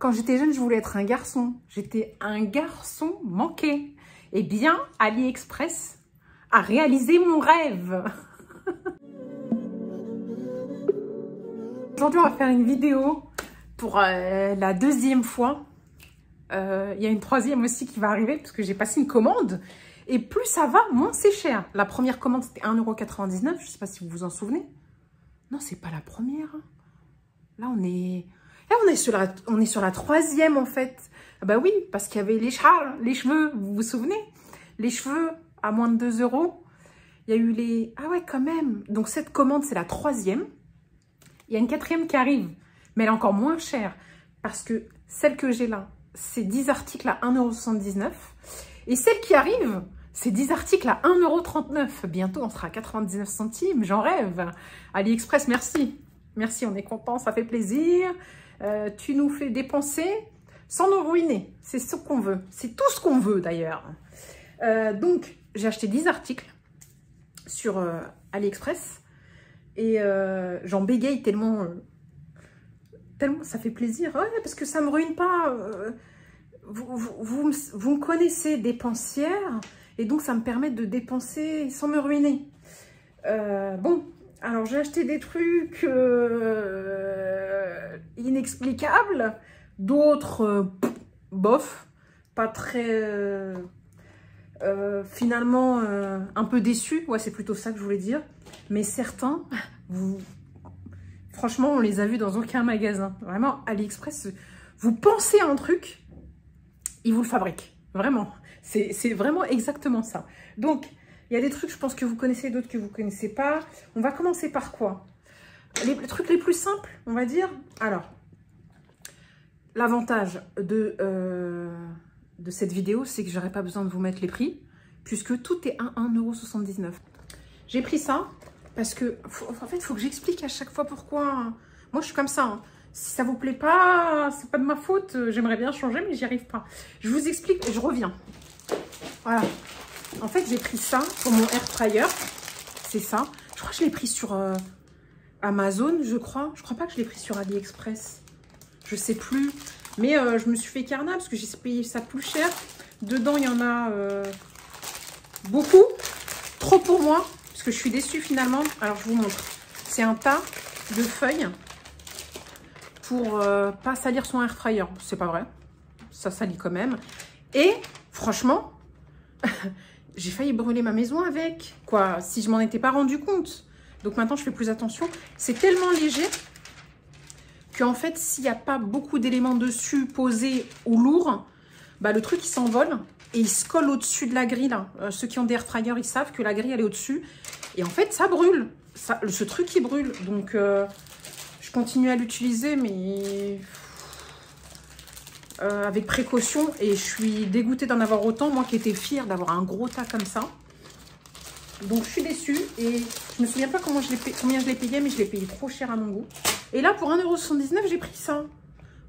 quand j'étais jeune, je voulais être un garçon. J'étais un garçon manqué. Eh bien, AliExpress a réalisé mon rêve. Aujourd'hui, on va faire une vidéo pour la deuxième fois. Il y a une troisième aussi qui va arriver parce que j'ai passé une commande. Et plus ça va, moins c'est cher. La première commande, c'était 1,99 €. Je ne sais pas si vous vous en souvenez. Non, c'est pas la première. Là, on est sur la troisième, en fait. Ah bah oui, parce qu'il y avait les cheveux, vous vous souvenez? Les cheveux à moins de 2 €. Il y a eu les... Ah ouais, quand même. Donc, cette commande, c'est la troisième. Il y a une quatrième qui arrive, mais elle est encore moins chère. Parce que celle que j'ai là, c'est 10 articles à 1,79 €. Et celle qui arrive, c'est 10 articles à 1,39 €. Bientôt, on sera à 99 centimes. J'en rêve. AliExpress, merci. Merci, on est content, ça fait plaisir. Tu nous fais dépenser sans nous ruiner. C'est ce qu'on veut. C'est tout ce qu'on veut, d'ailleurs. Donc, j'ai acheté 10 articles sur AliExpress. Et j'en bégaye tellement ça fait plaisir. Ouais, parce que ça ne me ruine pas. Vous me connaissez dépensière. Et donc, ça me permet de dépenser sans me ruiner. Bon, alors j'ai acheté des trucs inexplicables. D'autres, bof. Pas très... finalement, un peu déçus. Ouais, c'est plutôt ça que je voulais dire. Mais certains, franchement, on les a vus dans aucun magasin. Vraiment, AliExpress, vous pensez à un truc, ils vous le fabriquent. Vraiment. C'est vraiment exactement ça. Donc, il y a des trucs, je pense, que vous connaissez, d'autres que vous ne connaissez pas. On va commencer par quoi? Les trucs les plus simples, on va dire. Alors, l'avantage de cette vidéo, c'est que j'aurais pas besoin de vous mettre les prix, puisque tout est à 1,79 €. J'ai pris ça parce que, en fait, il faut que j'explique à chaque fois pourquoi. Moi, je suis comme ça. Hein. Si ça vous plaît pas, c'est pas de ma faute. J'aimerais bien changer, mais j'y arrive pas. Je vous explique et je reviens. Voilà. En fait, j'ai pris ça pour mon air fryer. C'est ça. Je crois que je l'ai pris sur Amazon, je crois. Je crois pas que je l'ai pris sur AliExpress. Je sais plus. Mais je me suis fait carnat parce que j'ai payé ça plus cher. Dedans, il y en a beaucoup. Trop pour moi. Parce que je suis déçue finalement. Alors, je vous montre. C'est un tas de feuilles pour pas salir son air fryer. C'est pas vrai. Ça salit quand même. Et franchement, j'ai failli brûler ma maison avec. Quoi, si je m'en étais pas rendu compte. Donc maintenant, je fais plus attention. C'est tellement léger qu'en fait, s'il n'y a pas beaucoup d'éléments dessus posés ou lourds, bah, le truc, il s'envole et il se colle au-dessus de la grille. Là. Ceux qui ont des air fryers, ils savent que la grille, elle est au-dessus. Et en fait, ça brûle. Ce truc, il brûle. Donc, je continue à l'utiliser, mais avec précaution. Et je suis dégoûtée d'en avoir autant. Moi qui étais fière d'avoir un gros tas comme ça. Donc, je suis déçue. Et je me souviens pas combien je l'ai payé, mais je l'ai payé trop cher à mon goût. Et là, pour 1,79 €, j'ai pris ça.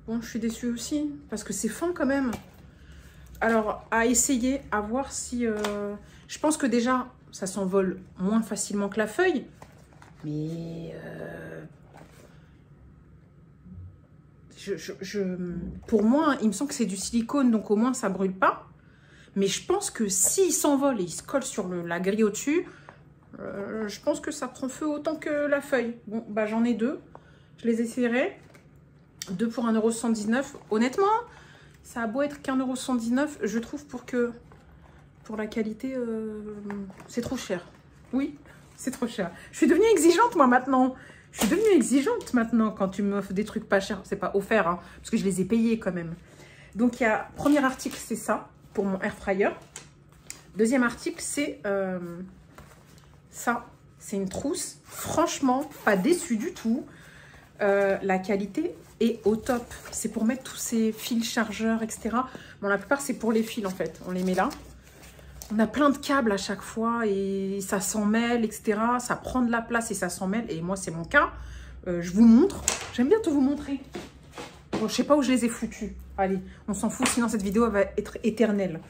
Bon, je suis déçue aussi, parce que c'est fin quand même. Alors, à essayer, à voir si... je pense que déjà, ça s'envole moins facilement que la feuille. Mais... pour moi, il me semble que c'est du silicone, donc au moins, ça brûle pas. Mais je pense que s'il s'envole et il se colle sur la grille au-dessus, je pense que ça prend feu autant que la feuille. Bon, bah j'en ai deux. Je les essaierai. 2 pour 1,79 €. Honnêtement, ça a beau être qu'1,79 €, je trouve pour la qualité, c'est trop cher. Oui, c'est trop cher. Je suis devenue exigeante, moi, maintenant. Je suis devenue exigeante, maintenant, quand tu m'offres des trucs pas chers. C'est pas offert, hein, parce que je les ai payés, quand même. Donc, il y a... Premier article, c'est ça, pour mon air fryer. Deuxième article, c'est ça. C'est une trousse. Franchement, pas déçue du tout. La qualité est au top. C'est pour mettre tous ces fils chargeurs, etc. Bon, la plupart, c'est pour les fils, en fait. On les met là. On a plein de câbles à chaque fois et ça s'en mêle, etc. Ça prend de la place et ça s'en mêle. Et moi, c'est mon cas. Je vous montre. J'aime bien tout vous montrer. Bon, je sais pas où je les ai foutus. Allez, on s'en fout, sinon cette vidéo va être éternelle.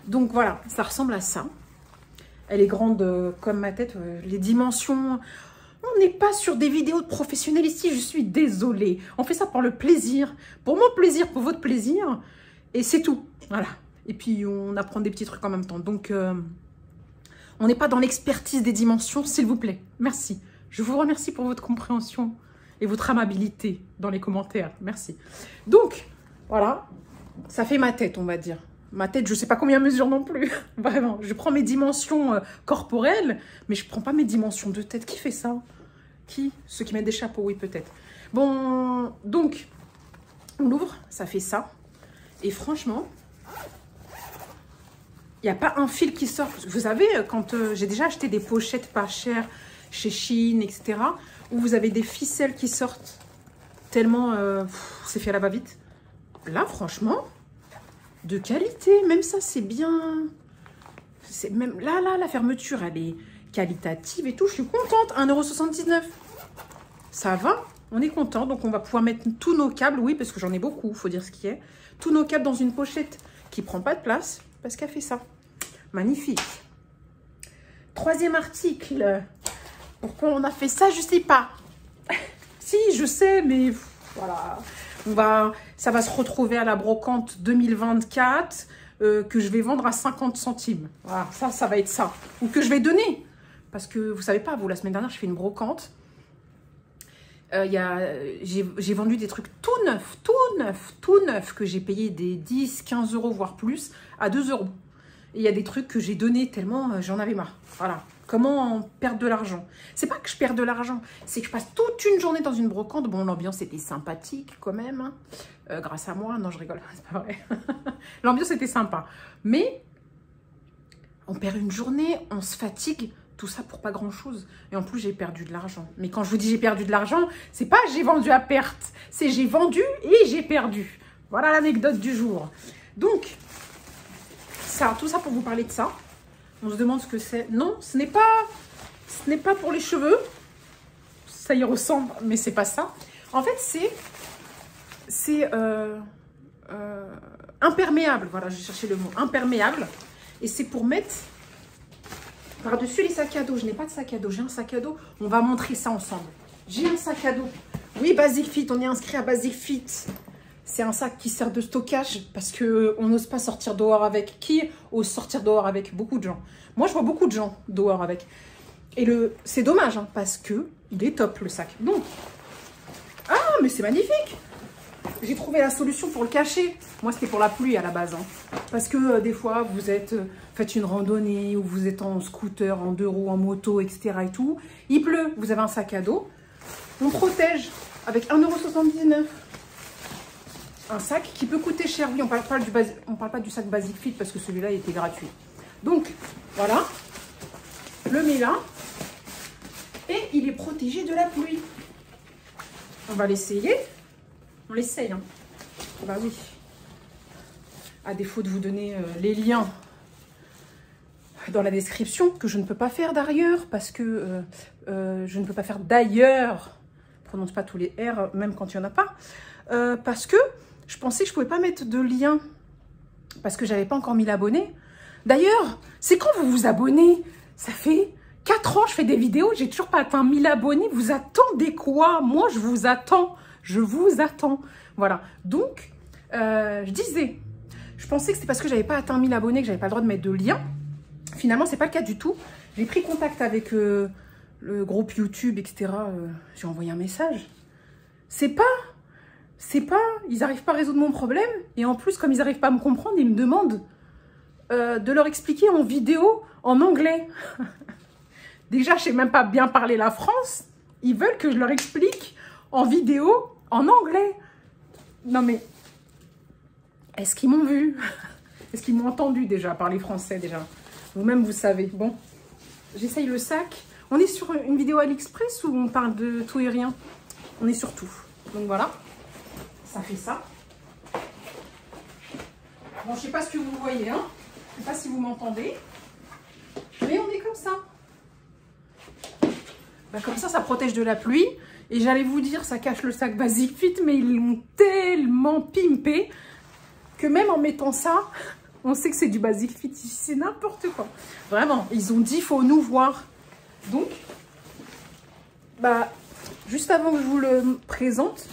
Donc voilà, ça ressemble à ça. Elle est grande comme ma tête. Les dimensions, on n'est pas sur des vidéos de professionnels ici, je suis désolée. On fait ça pour le plaisir, pour mon plaisir, pour votre plaisir. Et c'est tout, voilà. Et puis, on apprend des petits trucs en même temps. Donc, on n'est pas dans l'expertise des dimensions, s'il vous plaît. Merci. Je vous remercie pour votre compréhension et votre amabilité dans les commentaires. Merci. Donc, voilà. Ça fait ma tête, on va dire. Ma tête, je ne sais pas combien mesure non plus. Vraiment, je prends mes dimensions corporelles, mais je ne prends pas mes dimensions de tête. Qui fait ça? Qui? Ceux qui mettent des chapeaux, oui, peut-être. Bon, donc, on l'ouvre, ça fait ça. Et franchement, il n'y a pas un fil qui sort. Vous savez, quand j'ai déjà acheté des pochettes pas chères chez Shein, etc., où vous avez des ficelles qui sortent tellement c'est fait à la va-vite. Là, franchement, de qualité. Même ça, c'est bien. Même là, la fermeture, elle est qualitative et tout. Je suis contente. 1,79 €. Ça va. On est content. Donc, on va pouvoir mettre tous nos câbles. Oui, parce que j'en ai beaucoup. Il faut dire ce qui est. Tous nos câbles dans une pochette qui ne prend pas de place. Parce qu'elle fait ça. Magnifique. Troisième article. Pourquoi on a fait ça? Je ne sais pas. Si, je sais, mais voilà. Ça va se retrouver à la brocante 2024 que je vais vendre à 50 centimes. Voilà, ça va être ça. Ou que je vais donner. Parce que vous ne savez pas, la semaine dernière, je fais une brocante. J'ai vendu des trucs tout neufs, que j'ai payé des 10, 15 €, voire plus, à 2 €. Et il y a des trucs que j'ai donnés tellement j'en avais marre. Voilà. Comment perdre de l'argent? C'est pas que je perds de l'argent, c'est que je passe toute une journée dans une brocante. Bon, l'ambiance était sympathique quand même, hein. Grâce à moi. Non, je rigole, c'est pas vrai. L'ambiance était sympa. Mais on perd une journée, on se fatigue, tout ça pour pas grand-chose. Et en plus, j'ai perdu de l'argent. Mais quand je vous dis j'ai perdu de l'argent, c'est pas j'ai vendu à perte, c'est j'ai vendu et j'ai perdu. Voilà l'anecdote du jour. Donc, tout ça pour vous parler de ça. On se demande ce que c'est. Non, ce n'est pas pour les cheveux. Ça y ressemble, mais c'est pas ça. En fait, c'est imperméable. Voilà, j'ai cherché le mot. Imperméable. Et c'est pour mettre par-dessus les sacs à dos. Je n'ai pas de sac à dos. J'ai un sac à dos. On va montrer ça ensemble. J'ai un sac à dos. Oui, Basic Fit. On est inscrit à Basic Fit. C'est un sac qui sert de stockage parce qu'on n'ose pas sortir dehors avec. Qui ose sortir dehors avec? Beaucoup de gens. Moi, je vois beaucoup de gens dehors avec. Et c'est dommage hein, parce que il est top le sac. Donc, ah, mais c'est magnifique. J'ai trouvé la solution pour le cacher. Moi, c'était pour la pluie à la base. Hein. Parce que des fois, vous faites une randonnée ou vous êtes en scooter, en 2 roues, en moto, etc. et tout. Il pleut, vous avez un sac à dos. On protège avec 1,79 €. Un sac qui peut coûter cher. Oui, on parle pas du sac Basic Fit parce que celui-là, il était gratuit. Donc, voilà. Le met là. Et il est protégé de la pluie. On va l'essayer. On l'essaye. Hein. Bah oui. À défaut de vous donner les liens dans la description, que je ne peux pas faire d'ailleurs, parce que je ne peux pas faire d'ailleurs. Je ne prononce pas tous les R, même quand il n'y en a pas. Parce que je pensais que je ne pouvais pas mettre de lien. Parce que je n'avais pas encore 1000 abonnés. D'ailleurs, c'est quand vous vous abonnez? Ça fait 4 ans, je fais des vidéos, j'ai toujours pas atteint 1000 abonnés. Vous attendez quoi? Moi, je vous attends. Je vous attends. Voilà. Donc, je disais, je pensais que c'était parce que j'avais pas atteint 1000 abonnés que j'avais pas le droit de mettre de lien. Finalement, c'est pas le cas du tout. J'ai pris contact avec le groupe YouTube, etc. J'ai envoyé un message. Ils n'arrivent pas à résoudre mon problème. Et en plus, comme ils n'arrivent pas à me comprendre, ils me demandent de leur expliquer en vidéo en anglais. Déjà, je sais même pas bien parler la France. Ils veulent que je leur explique en vidéo en anglais. Non mais, est-ce qu'ils m'ont vu? Est-ce qu'ils m'ont entendu déjà parler français déjà? Vous-même, vous savez. Bon, j'essaye le sac. On est sur une vidéo AliExpress où on parle de tout et rien? On est sur tout. Donc voilà, ça fait ça. Bon, je sais pas ce que vous voyez, hein. Je sais pas si vous m'entendez. Mais on est comme ça. Bah, comme ça protège de la pluie. Et j'allais vous dire, ça cache le sac Basic Fit, mais ils l'ont tellement pimpé que même en mettant ça, on sait que c'est du Basic Fit. C'est n'importe quoi. Vraiment, ils ont dit, faut nous voir. Donc, bah, juste avant que je vous le présente,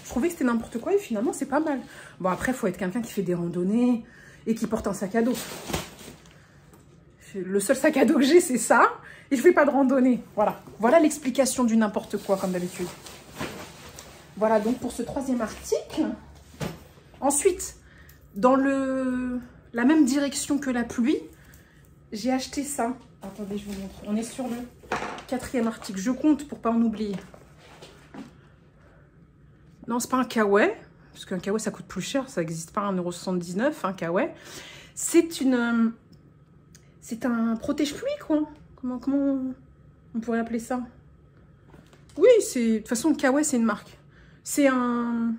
je trouvais que c'était n'importe quoi et finalement, c'est pas mal. Bon, après, il faut être quelqu'un qui fait des randonnées et qui porte un sac à dos. Le seul sac à dos que j'ai, c'est ça. Et je fais pas de randonnée. Voilà. Voilà l'explication du n'importe quoi, comme d'habitude. Voilà donc pour ce 3e article. Ensuite, dans la même direction que la pluie, j'ai acheté ça. Attendez, je vous montre. On est sur le 4e article. Je compte pour pas en oublier. Non, c'est pas un kawaii. Parce qu'un kawaii, ça coûte plus cher. Ça n'existe pas à 1,79 €, un kawaii. C'est un protège-pluie, quoi. Comment on pourrait appeler ça? Oui, de toute façon, kawaii, c'est une marque. C'est un...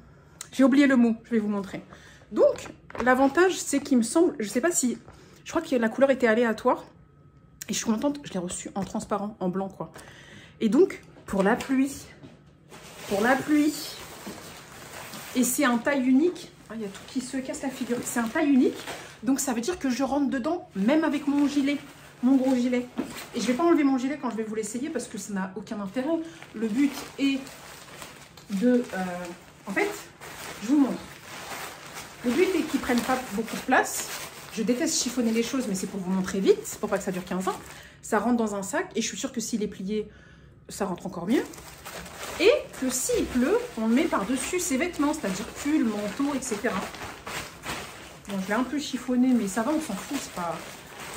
J'ai oublié le mot, je vais vous montrer. Donc, l'avantage, c'est qu'il me semble... Je sais pas si... Je crois que la couleur était aléatoire. Et je suis contente, je l'ai reçu en transparent, en blanc, quoi. Et donc, pour la pluie... Et c'est un taille unique. Ah, il y a tout qui se casse la figure. C'est un taille unique. Donc, ça veut dire que je rentre dedans, même avec mon gilet. Mon gros gilet. Et je ne vais pas enlever mon gilet quand je vais vous l'essayer parce que ça n'a aucun intérêt. Le but est de... en fait, je vous montre. Le but est qu'ils ne prennent pas beaucoup de place. Je déteste chiffonner les choses, mais c'est pour vous montrer vite, pour pas que ça dure 15 ans. Ça rentre dans un sac et je suis sûre que s'il est plié, ça rentre encore mieux. Et que s'il pleut, on le met par-dessus ses vêtements, c'est-à-dire pull, manteau, etc. Bon, je l'ai un peu chiffonné, mais ça va, on s'en fout,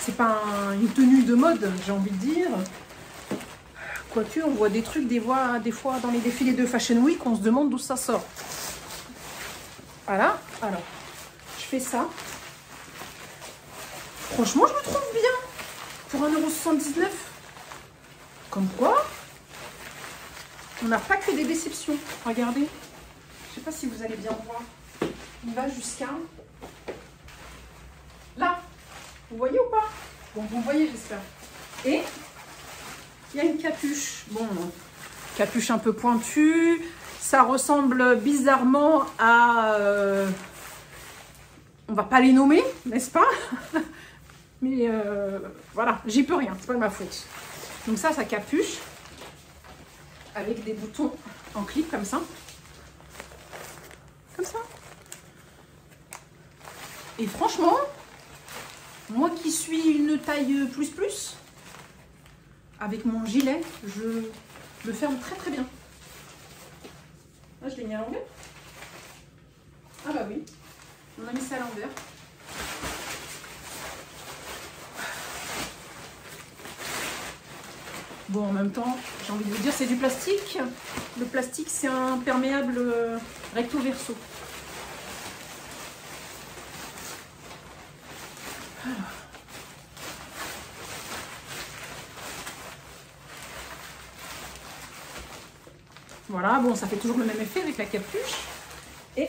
c'est pas une tenue de mode, j'ai envie de dire. Quoique, on voit des trucs des fois dans les défilés de Fashion Week, on se demande d'où ça sort. Voilà, alors, je fais ça. Franchement, je me trouve bien pour 1,79 €. Comme quoi, on n'a pas que des déceptions. Regardez, je ne sais pas si vous allez bien voir. Il va jusqu'à là. Vous voyez ou pas? Bon, vous voyez, j'espère. Et il y a une capuche. Bon, capuche un peu pointue. Ça ressemble bizarrement à... on va pas les nommer, n'est-ce pas? Mais voilà, j'y peux rien, c'est pas de ma faute. Donc ça capuche. Avec des boutons en clip comme ça. Comme ça. Et franchement... Moi qui suis une taille plus, avec mon gilet, je le ferme très très bien. Là, je l'ai mis à l'envers. Ah bah oui, on a mis ça à l'envers. Bon, en même temps, j'ai envie de vous dire, c'est du plastique. Le plastique, c'est un perméable recto verso. Alors. Voilà, bon, ça fait toujours le même effet avec la capuche. Et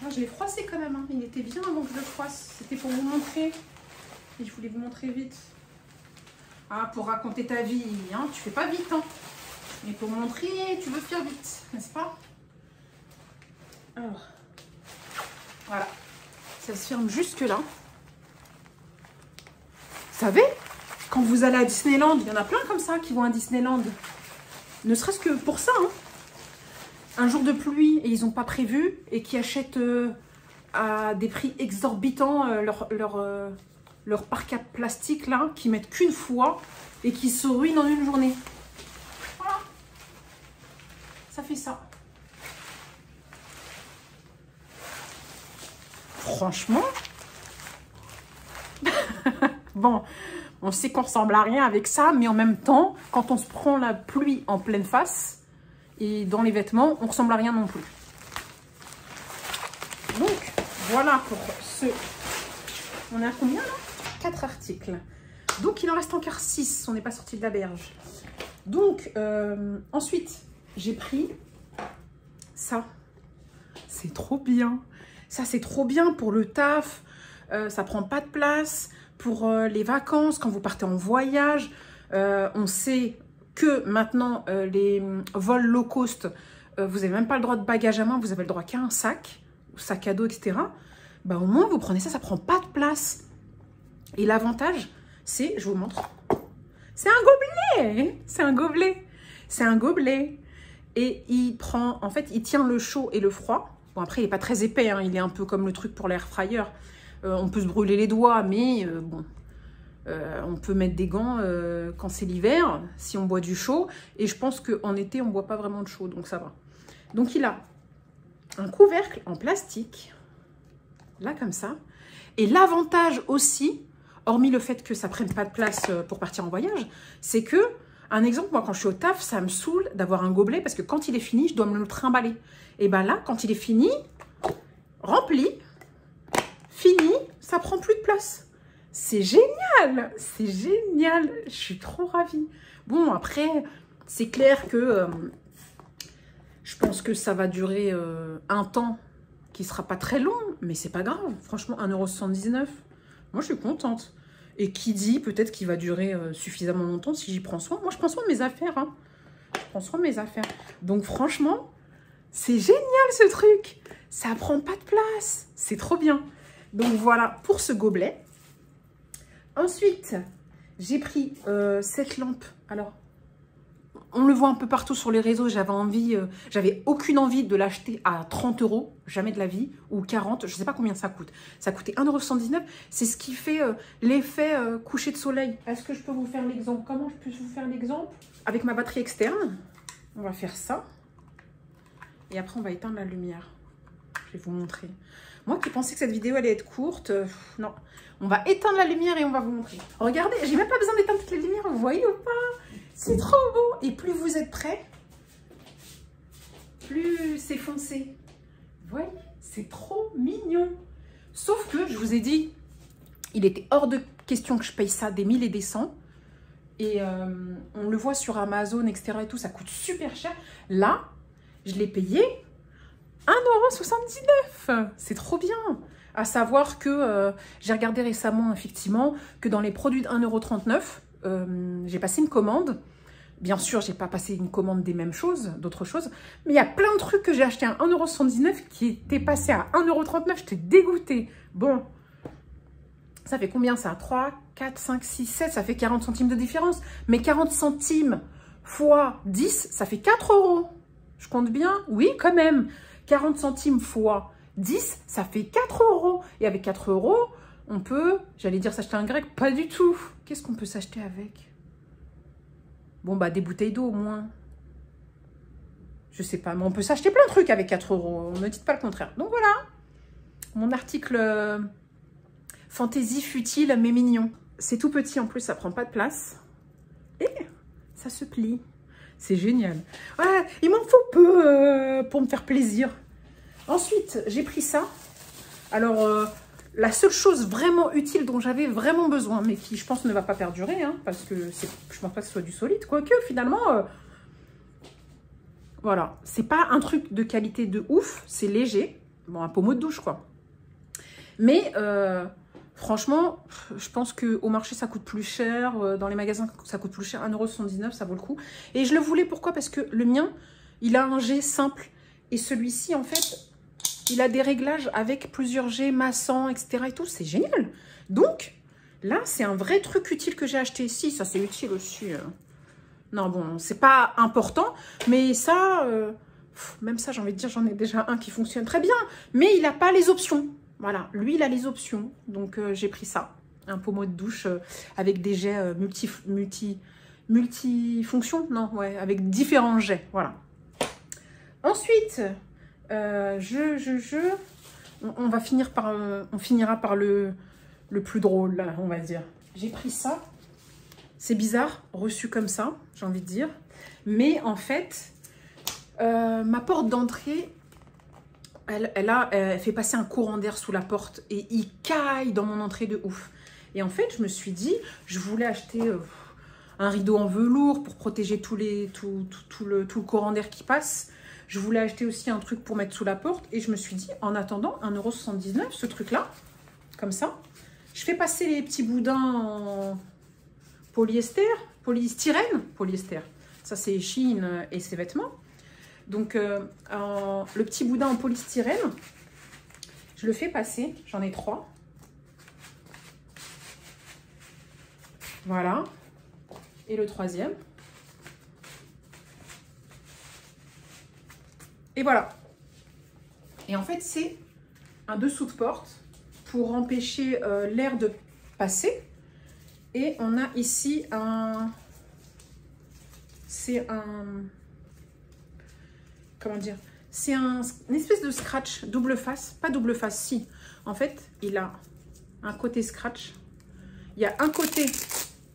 là, je l'ai froissé quand même, hein. Il était bien avant que je le froisse. C'était pour vous montrer. Et je voulais vous montrer vite. Ah, pour raconter ta vie, hein, tu fais pas vite, hein. Mais pour montrer, tu veux faire vite, n'est-ce pas? Alors, voilà. Ça se ferme jusque là. Vous savez, quand vous allez à Disneyland, il y en a plein comme ça qui vont à Disneyland. Ne serait-ce que pour ça, hein. Un jour de pluie et ils n'ont pas prévu et qui achètent à des prix exorbitants leur parc à plastique là, qui mettent qu'une fois et qui se ruinent en une journée. Voilà. Ça fait ça. Franchement, bon, on sait qu'on ressemble à rien avec ça, mais en même temps, quand on se prend la pluie en pleine face et dans les vêtements, on ressemble à rien non plus. Donc, voilà pour ce... On est à combien là? 4 articles. Donc, il en reste encore 6. On n'est pas sorti de la berge. Donc, ensuite, j'ai pris ça. C'est trop bien. Ça, c'est trop bien pour le taf. Ça prend pas de place. Pour les vacances, quand vous partez en voyage. On sait que maintenant, les vols low cost, vous n'avez même pas le droit de bagage à main. Vous avez le droit qu'à un sac à dos, etc. Au moins, vous prenez ça, ça prend pas de place. Et l'avantage, c'est, je vous montre, C'est un gobelet. C'est un gobelet. C'est un gobelet. Et il prend, en fait, il tient le chaud et le froid. Bon, après, il n'est pas très épais, hein, il est un peu comme le truc pour l'air fryer. On peut se brûler les doigts, mais bon, on peut mettre des gants quand c'est l'hiver, si on boit du chaud. Et je pense qu'en été, on ne boit pas vraiment de chaud, donc ça va. Donc, il a un couvercle en plastique, là, comme ça. Et l'avantage aussi, hormis le fait que ça ne prenne pas de place pour partir en voyage, c'est que, un exemple, moi, quand je suis au taf, ça me saoule d'avoir un gobelet parce que quand il est fini, je dois me le trimballer. Et bien là, quand il est fini, rempli, fini, ça prend plus de place. C'est génial, c'est génial. Je suis trop ravie. Bon, après, c'est clair que je pense que ça va durer un temps qui ne sera pas très long, mais c'est pas grave. Franchement, 1,79 €, moi, je suis contente. Et qui dit peut-être qu'il va durer suffisamment longtemps si j'y prends soin. Moi, je prends soin de mes affaires. Hein. Je prends soin de mes affaires. Donc, franchement, c'est génial ce truc. Ça prend pas de place. C'est trop bien. Donc, voilà pour ce gobelet. Ensuite, j'ai pris cette lampe. Alors, on le voit un peu partout sur les réseaux. J'avais aucune envie de l'acheter à 30 €, jamais de la vie, ou 40, je ne sais pas combien ça coûte. Ça coûtait 1,79 €. C'est ce qui fait l'effet coucher de soleil. Est-ce que je peux vous faire l'exemple? Comment je peux vous faire l'exemple? Avec ma batterie externe, on va faire ça. Et après, on va éteindre la lumière. Je vais vous montrer. Moi qui pensais que cette vidéo allait être courte, non. On va éteindre la lumière et on va vous montrer. Regardez, j'ai même pas besoin d'éteindre toutes les lumières, vous voyez ou pas? C'est trop beau. Et plus vous êtes prêts, plus c'est foncé. Vous voyez, c'est trop mignon. Sauf que, je vous ai dit, il était hors de question que je paye ça des 1000 et des 100. Et on le voit sur Amazon, etc. et tout, ça coûte super cher. Là, je l'ai payé 1,79 €. C'est trop bien. À savoir que j'ai regardé récemment, effectivement, que dans les produits de 1,39 €, j'ai passé une commande. Bien sûr, je n'ai pas passé une commande des mêmes choses, d'autres choses. Mais il y a plein de trucs que j'ai achetés à 1,79 € qui étaient passés à 1,39 €. J'étais dégoûtée. Bon, ça fait combien ça? 3, 4, 5, 6, 7, ça fait 40 centimes de différence. Mais 40 centimes fois 10, ça fait 4 €. Je compte bien? Oui, quand même. 40 centimes fois 10, ça fait 4 €. Et avec 4 €, on peut, j'allais dire s'acheter un grec, pas du tout. Qu'est-ce qu'on peut s'acheter avec? Bon, bah, des bouteilles d'eau au moins. Je sais pas, mais on peut s'acheter plein de trucs avec 4 €. Ne dites pas le contraire. Donc voilà, mon article fantaisie futile mais mignon. C'est tout petit en plus, ça prend pas de place. Et ça se plie. C'est génial. Ouais, il m'en faut peu pour me faire plaisir. Ensuite, j'ai pris ça. Alors, la seule chose vraiment utile dont j'avais vraiment besoin, mais qui, je pense, ne va pas perdurer, hein, parce que je pense pas que ce soit du solide, quoique, finalement, voilà. C'est pas un truc de qualité de ouf, c'est léger. Bon, un pommeau de douche, quoi. Mais, franchement, je pense qu'au marché, ça coûte plus cher. Dans les magasins, ça coûte plus cher. 1,79 €, ça vaut le coup. Et je le voulais, pourquoi? Parce que le mien, il a un jet simple. Et celui-ci, en fait, il a des réglages avec plusieurs jets massants, etc. et tout. C'est génial. Donc, là, c'est un vrai truc utile que j'ai acheté. Si, ça, c'est utile aussi. Non, bon, c'est pas important. Mais ça, même ça, j'ai envie de dire, j'en ai déjà un qui fonctionne très bien. Mais il n'a pas les options. Voilà, lui, il a les options. Donc, j'ai pris ça. Un pommeau de douche avec des jets multifonctions. Non, ouais, avec différents jets. Voilà. Ensuite, on finira par le plus drôle, là, on va dire. J'ai pris ça. C'est bizarre, reçu comme ça, j'ai envie de dire. Mais en fait, ma porte d'entrée, elle fait passer un courant d'air sous la porte et il caille dans mon entrée de ouf. Et en fait, je me suis dit, je voulais acheter un rideau en velours pour protéger tout le courant d'air qui passe. Je voulais acheter aussi un truc pour mettre sous la porte. Et je me suis dit, en attendant, 1,79 €, ce truc-là, comme ça. Je fais passer les petits boudins en polystyrène. Ça, c'est Shein et ses vêtements. Donc, le petit boudin en polystyrène, je le fais passer. J'en ai 3. Voilà. Et le troisième. Et voilà. Et en fait, c'est un dessous de porte pour empêcher l'air de passer. Et on a ici un... C'est un... Comment dire? C'est une espèce de scratch double face. Pas double face, si. En fait, il a un côté scratch. Il y a un côté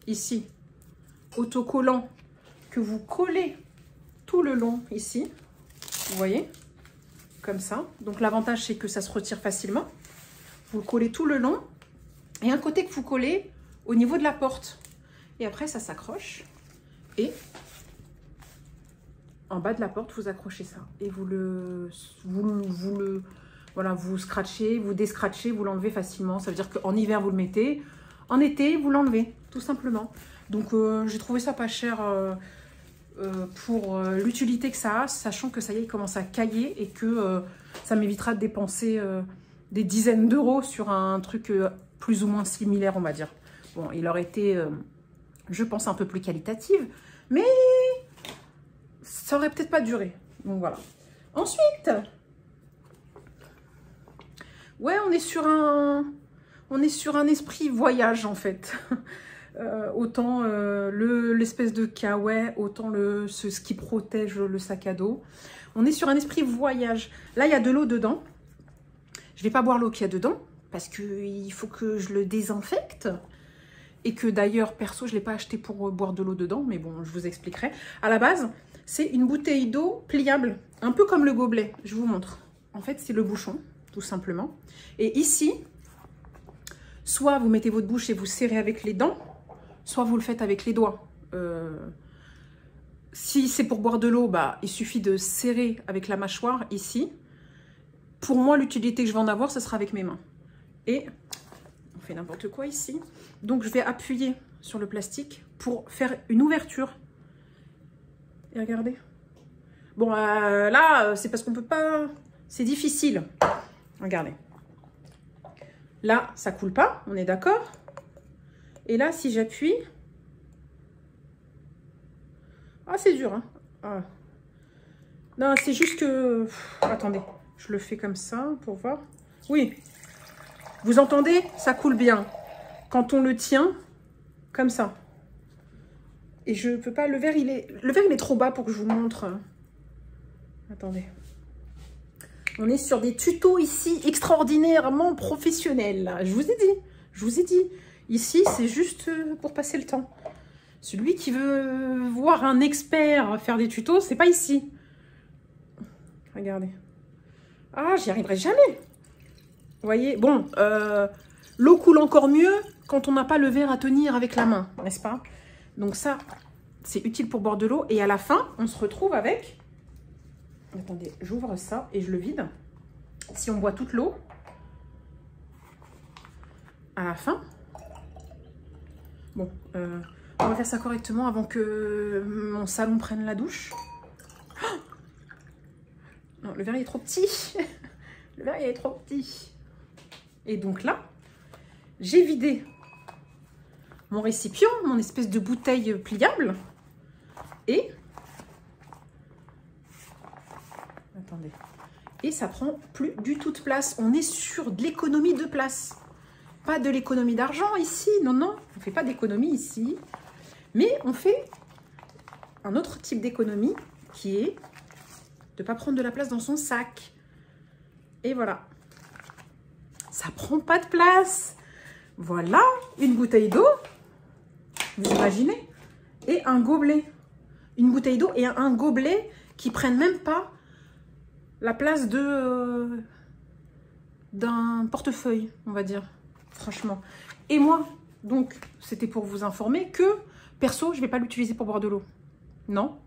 ici, autocollant, que vous collez tout le long ici. Vous voyez? Comme ça. Donc l'avantage, c'est que ça se retire facilement. Vous le collez tout le long. Et un côté que vous collez au niveau de la porte. Et après, ça s'accroche. Et en bas de la porte, vous accrochez ça. Et voilà, vous scratchez, vous descratchez, vous l'enlevez facilement. Ça veut dire qu'en hiver, vous le mettez. En été, vous l'enlevez, tout simplement. Donc, j'ai trouvé ça pas cher pour l'utilité que ça a, sachant que ça y est, il commence à cailler et que ça m'évitera de dépenser des dizaines d'euros sur un truc plus ou moins similaire, on va dire. Bon, il aurait été, je pense, un peu plus qualitatif, mais ça aurait peut-être pas duré. Donc, voilà. Ensuite, ouais, on est sur un esprit voyage, en fait. Autant l'espèce de kawaii, autant ce qui protège le sac à dos. On est sur un esprit voyage. Là, il y a de l'eau dedans. Je ne vais pas boire l'eau qu'il y a dedans, parce qu'il faut que je le désinfecte. Et que d'ailleurs, perso, je ne l'ai pas acheté pour boire de l'eau dedans, mais bon, je vous expliquerai. À la base, c'est une bouteille d'eau pliable, un peu comme le gobelet. Je vous montre. En fait, c'est le bouchon, tout simplement. Et ici, soit vous mettez votre bouche et vous serrez avec les dents, soit vous le faites avec les doigts. Si c'est pour boire de l'eau, bah, il suffit de serrer avec la mâchoire ici. Pour moi, l'utilité que je vais en avoir, ce sera avec mes mains. Et on fait n'importe quoi ici. Donc, je vais appuyer sur le plastique pour faire une ouverture. Et regardez. Bon, là, c'est parce qu'on peut pas... C'est difficile. Regardez. Là, ça coule pas, on est d'accord. Et là, si j'appuie... Ah, c'est dur, hein. Ah. Non, c'est juste que... Attendez, je le fais comme ça pour voir. Oui. Vous entendez? Ça coule bien. Quand on le tient, comme ça. Et je peux pas... Le verre, il est trop bas pour que je vous montre. Attendez. On est sur des tutos ici extraordinairement professionnels. Je vous ai dit. Je vous ai dit. Ici, c'est juste pour passer le temps. Celui qui veut voir un expert faire des tutos, c'est pas ici. Regardez. Ah, j'y arriverai jamais. Vous voyez? Bon, l'eau coule encore mieux quand on n'a pas le verre à tenir avec la main, n'est-ce pas? Donc ça, c'est utile pour boire de l'eau. Et à la fin, on se retrouve avec... Attendez, j'ouvre ça et je le vide. Si on boit toute l'eau, à la fin... Bon, on va faire ça correctement avant que mon salon prenne la douche. Oh, non, le verre il est trop petit. Le verre il est trop petit. Et donc là, j'ai vidé mon récipient, mon espèce de bouteille pliable. Et... Attendez. Et ça prend plus du tout de place. On est sur de l'économie de place. Pas de l'économie d'argent ici. Non, non, on ne fait pas d'économie ici. Mais on fait un autre type d'économie qui est de ne pas prendre de la place dans son sac. Et voilà. Ça prend pas de place. Voilà, une bouteille d'eau. Vous imaginez? Et un gobelet. Une bouteille d'eau et un gobelet qui prennent même pas la place d'un portefeuille, on va dire. Franchement. Et moi, donc, c'était pour vous informer que, perso, je ne vais pas l'utiliser pour boire de l'eau. Non.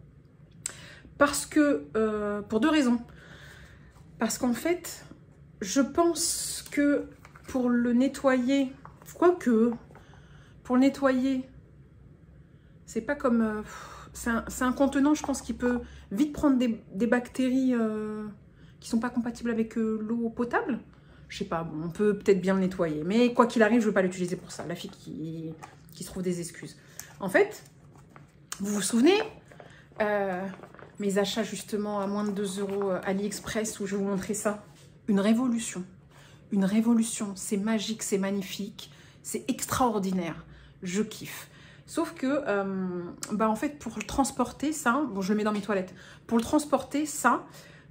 Parce que, pour deux raisons. Parce qu'en fait, je pense que pour le nettoyer, quoique, pour le nettoyer, c'est pas comme... c'est un contenant, je pense, qui peut vite prendre des bactéries qui sont pas compatibles avec l'eau potable. Je sais pas, bon, on peut peut-être bien le nettoyer. Mais quoi qu'il arrive, je ne veux pas l'utiliser pour ça. La fille qui se trouve des excuses. En fait, Vous vous souvenez mes achats justement à moins de 2 € AliExpress où je vous montrais ça. Une révolution. Une révolution. C'est magique, c'est magnifique. C'est extraordinaire. Je kiffe. Sauf que, en fait, pour le transporter, ça, bon, je le mets dans mes toilettes. Pour le transporter, ça,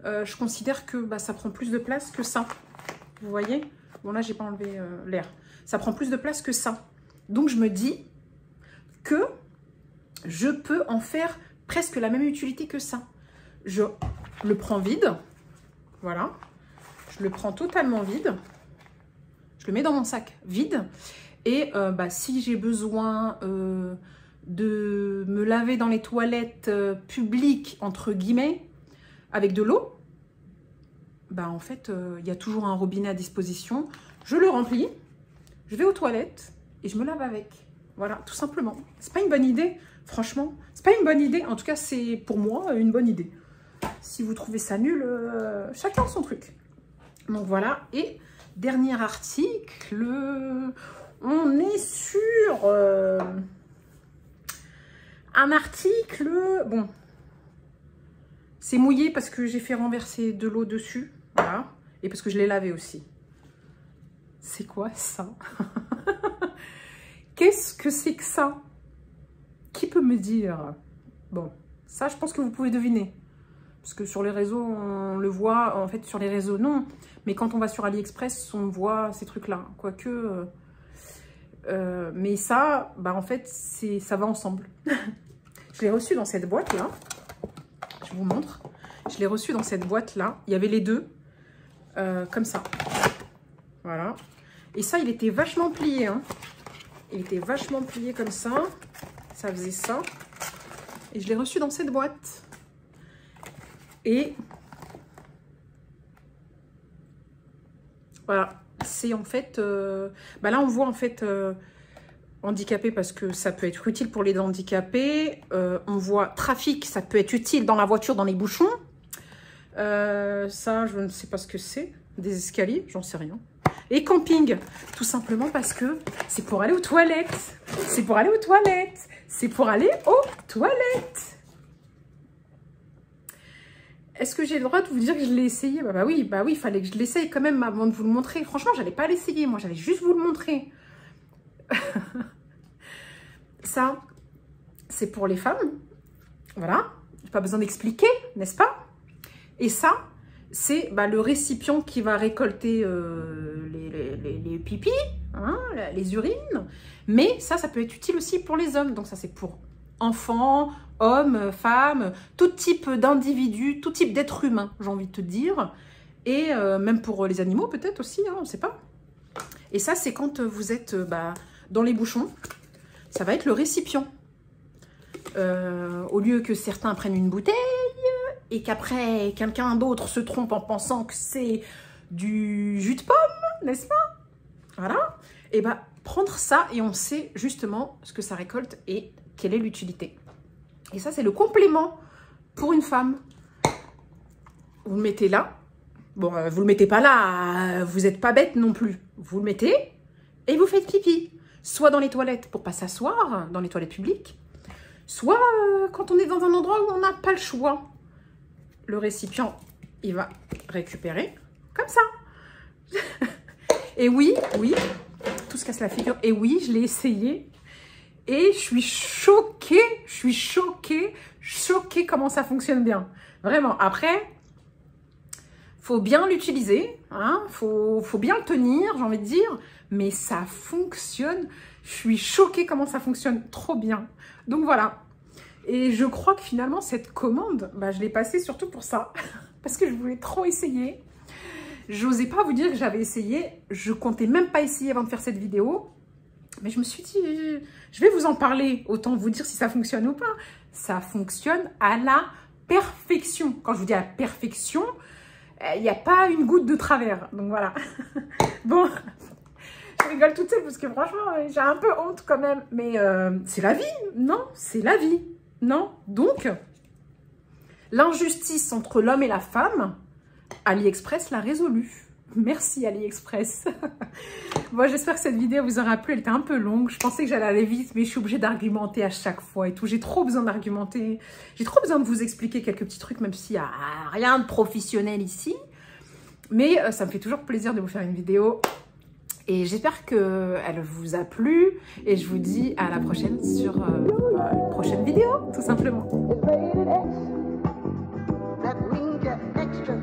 je considère que ça prend plus de place que ça. Vous voyez? Bon, là, j'ai pas enlevé l'air. Ça prend plus de place que ça. Donc, je me dis que je peux en faire presque la même utilité que ça. Je le prends vide. Voilà. Je le prends totalement vide. Je le mets dans mon sac vide. Et si j'ai besoin de me laver dans les toilettes publiques, entre guillemets, avec de l'eau, en fait, il y a toujours un robinet à disposition. Je le remplis, je vais aux toilettes et je me lave avec. Voilà, tout simplement. C'est pas une bonne idée, franchement. C'est pas une bonne idée. En tout cas, c'est pour moi une bonne idée. Si vous trouvez ça nul, chacun son truc. Donc voilà. Et dernier article, on est sur un article. Bon, c'est mouillé parce que j'ai fait renverser de l'eau dessus. Voilà. Et parce que je l'ai lavé aussi. C'est quoi ça? Qu'est-ce que c'est que ça? Qui peut me dire? Bon, ça, je pense que vous pouvez deviner. Parce que sur les réseaux, on le voit. En fait, sur les réseaux, non. Mais quand on va sur AliExpress, on voit ces trucs-là. Quoique... mais ça, en fait, ça va ensemble. Je l'ai reçu dans cette boîte-là. Je vous montre. Je l'ai reçu dans cette boîte-là. Il y avait les deux. Comme ça. Voilà. Et ça, il était vachement plié. Hein. Il était vachement plié comme ça. Ça faisait ça. Et je l'ai reçu dans cette boîte. Et voilà. C'est en fait... là, on voit en fait handicapé parce que ça peut être utile pour les handicapés. On voit trafic, ça peut être utile dans la voiture, dans les bouchons. Ça, je ne sais pas ce que c'est. Des escaliers, j'en sais rien. Et camping, tout simplement parce que c'est pour aller aux toilettes. C'est pour aller aux toilettes. C'est pour aller aux toilettes. Est-ce que j'ai le droit de vous dire que je l'ai essayé? Oui, il fallait que je l'essaye quand même avant de vous le montrer. Franchement, j'allais pas l'essayer, moi, j'allais juste vous le montrer. Ça, c'est pour les femmes. Voilà, pas besoin d'expliquer, n'est-ce pas? Et ça, c'est le récipient qui va récolter les pipis, hein, les urines. Mais ça peut être utile aussi pour les hommes. Donc ça, c'est pour enfants, hommes, femmes, tout type d'individus, tout type d'être humain, j'ai envie de te dire. Et même pour les animaux peut-être aussi, hein, on ne sait pas. Et ça, c'est quand vous êtes dans les bouchons. Ça va être le récipient. Au lieu que certains prennent une bouteille et qu'après quelqu'un d'autre se trompe en pensant que c'est du jus de pomme, n'est-ce pas? Voilà. Et prendre ça et on sait justement ce que ça récolte et quelle est l'utilité. Et ça, c'est le complément pour une femme. Vous le mettez là. Bon, vous le mettez pas là, vous n'êtes pas bête non plus. Vous le mettez et vous faites pipi. Soit dans les toilettes pour pas s'asseoir, dans les toilettes publiques, soit quand on est dans un endroit où on n'a pas le choix. Le récipient, il va récupérer comme ça. Et oui, tout se casse la figure. Et oui, je l'ai essayé. Et je suis choquée comment ça fonctionne bien. Vraiment, après, faut bien l'utiliser, hein, faut bien le tenir, j'ai envie de dire. Mais ça fonctionne. Je suis choquée comment ça fonctionne trop bien. Donc voilà. Et je crois que finalement, cette commande, je l'ai passée surtout pour ça. Parce que je voulais trop essayer. J'osais pas vous dire que j'avais essayé. Je comptais même pas essayer avant de faire cette vidéo. Mais je me suis dit, je vais vous en parler. Autant vous dire si ça fonctionne ou pas. Ça fonctionne à la perfection. Quand je vous dis à la perfection, il n'y a pas une goutte de travers. Donc voilà. Bon, je rigole toute seule parce que franchement, j'ai un peu honte quand même. Mais c'est la vie. Non, c'est la vie. Non. Donc, l'injustice entre l'homme et la femme, AliExpress l'a résolue. Merci AliExpress. Bon, j'espère que cette vidéo vous aura plu. Elle était un peu longue. Je pensais que j'allais aller vite, mais je suis obligée d'argumenter à chaque fois et tout. J'ai trop besoin d'argumenter. J'ai trop besoin de vous expliquer quelques petits trucs, même s'il n'y a rien de professionnel ici. Mais ça me fait toujours plaisir de vous faire une vidéo. Et j'espère qu'elle vous a plu. Et je vous dis à la prochaine sur une prochaine vidéo, tout simplement. That means you're extra,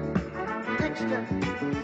extra.